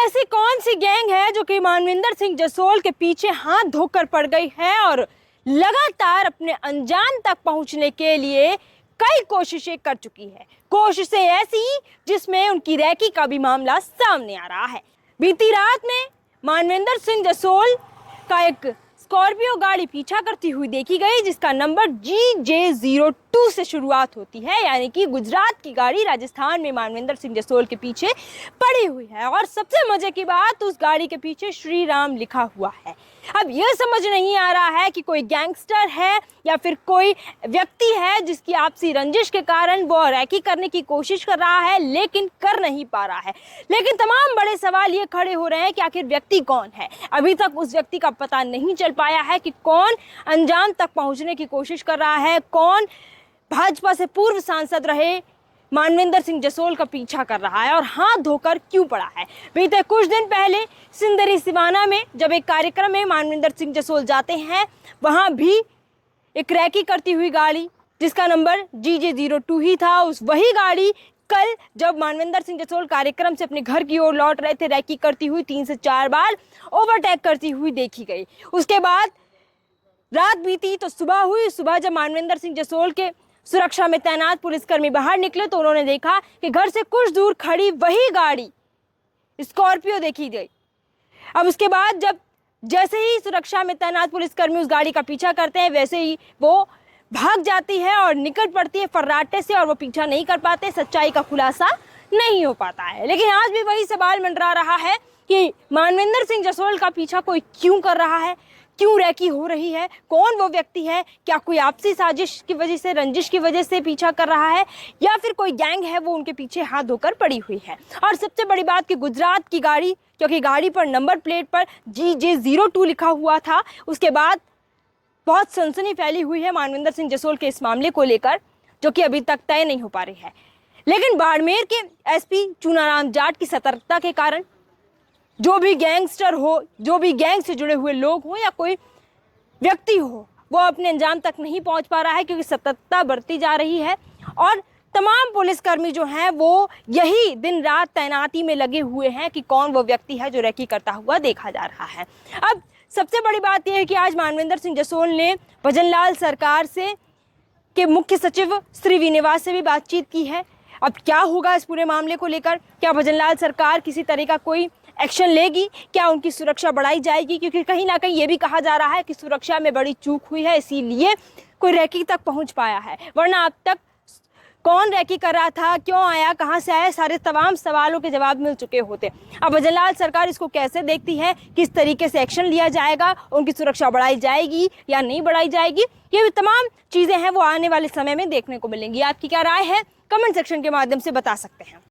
ऐसी कौन सी गैंग है जो कि मानविंदर सिंह जसोल के पीछे हाथ धोकर पड़ गई है और लगातार अपने अंजाम तक पहुंचने के लिए कई कोशिशें कर चुकी है। कोशिशें ऐसी जिसमें उनकी रैकी का भी मामला सामने आ रहा है। बीती रात में मानविंदर सिंह जसोल का एक स्कॉर्पियो गाड़ी पीछा करती हुई देखी गई, जिसका नंबर GJ02 से शुरुआत होती है, यानी कि गुजरात की गाड़ी राजस्थान में मानविंदर सिंह जसोल के पीछे पड़ी हुई है। और सबसे मजे की बात, उस गाड़ी के पीछे श्री राम लिखा हुआ है। अब यह समझ नहीं आ रहा है कि कोई गैंगस्टर है या फिर कोई व्यक्ति है जिसकी आपसी रंजिश के कारण वो रैकी करने की कोशिश कर रहा है लेकिन कर नहीं पा रहा है। लेकिन तमाम बड़े सवाल ये खड़े हो रहे हैं कि आखिर व्यक्ति कौन है। अभी तक उस व्यक्ति का पता नहीं चल पाया है कि कौन अंजाम तक पहुंचने की कोशिश कर रहा है, कौन भाजपा से पूर्व सांसद रहे मानविंदर सिंह जसोल का पीछा कर रहा है और हाथ धोकर क्यों पड़ा है। बीते कुछ दिन पहले सिंदरी सिवाना में जब एक कार्यक्रम में मानविंदर सिंह जसोल जाते हैं, वहां भी एक रैकी करती हुई गाड़ी जिसका नंबर GJ02 ही था, उस वही गाड़ी कल जब मानविंदर सिंह जसोल कार्यक्रम से अपने घर की ओर लौट रहे थे, रैकी करती हुई 3 से 4 बार ओवरटेक करती हुई देखी गई। उसके बाद रात बीती तो सुबह हुई। सुबह जब मानविंदर सिंह जसोल के सुरक्षा में तैनात पुलिसकर्मी बाहर निकले तो उन्होंने देखा कि घर से कुछ दूर खड़ी वही गाड़ी स्कॉर्पियो देखी गई। अब उसके बाद जब जैसे ही सुरक्षा में तैनात पुलिसकर्मी उस गाड़ी का पीछा करते हैं, वैसे ही वो भाग जाती है और निकल पड़ती है फर्राटे से और वो पीछा नहीं कर पाते, सच्चाई का खुलासा नहीं हो पाता है। लेकिन आज भी वही सवाल मंडरा रहा है कि मानविंदर सिंह जसोल का पीछा कोई क्यों कर रहा है, क्यों रैकी हो रही है, कौन वो व्यक्ति है, क्या कोई आपसी साजिश की वजह से, रंजिश की वजह से पीछा कर रहा है या फिर कोई गैंग है वो उनके पीछे हाथ धोकर पड़ी हुई है। और सबसे बड़ी बात कि गुजरात की गाड़ी, क्योंकि गाड़ी पर नंबर प्लेट पर GJ02 लिखा हुआ था, उसके बाद बहुत सनसनी फैली हुई है मानविंदर सिंह जसोल के इस मामले को लेकर, जो कि अभी तक तय नहीं हो पा रही है। लेकिन बाड़मेर के SP चूनाराम जाट की सतर्कता के कारण जो भी गैंगस्टर हो, जो भी गैंग से जुड़े हुए लोग हो या कोई व्यक्ति हो, वो अपने अंजाम तक नहीं पहुंच पा रहा है, क्योंकि सतर्कता बढ़ती जा रही है और तमाम पुलिसकर्मी जो हैं वो यही दिन रात तैनाती में लगे हुए हैं कि कौन वो व्यक्ति है जो रैकी करता हुआ देखा जा रहा है। अब सबसे बड़ी बात यह है कि आज मानविंदर सिंह जसोल ने भजनलाल सरकार से के मुख्य सचिव श्रीनिवास से भी बातचीत की है। अब क्या होगा इस पूरे मामले को लेकर, क्या भजनलाल सरकार किसी तरह का कोई एक्शन लेगी, क्या उनकी सुरक्षा बढ़ाई जाएगी, क्योंकि कहीं ना कहीं ये भी कहा जा रहा है कि सुरक्षा में बड़ी चूक हुई है, इसीलिए कोई रैकी तक पहुंच पाया है। वरना अब तक कौन रैकी कर रहा था, क्यों आया, कहां से आया, सारे तमाम सवालों के जवाब मिल चुके होते। अब भजनलाल सरकार इसको कैसे देखती है, किस तरीके से एक्शन लिया जाएगा, उनकी सुरक्षा बढ़ाई जाएगी या नहीं बढ़ाई जाएगी, ये भी तमाम चीज़ें हैं वो आने वाले समय में देखने को मिलेंगी। आपकी क्या राय है, कमेंट सेक्शन के माध्यम से बता सकते हैं।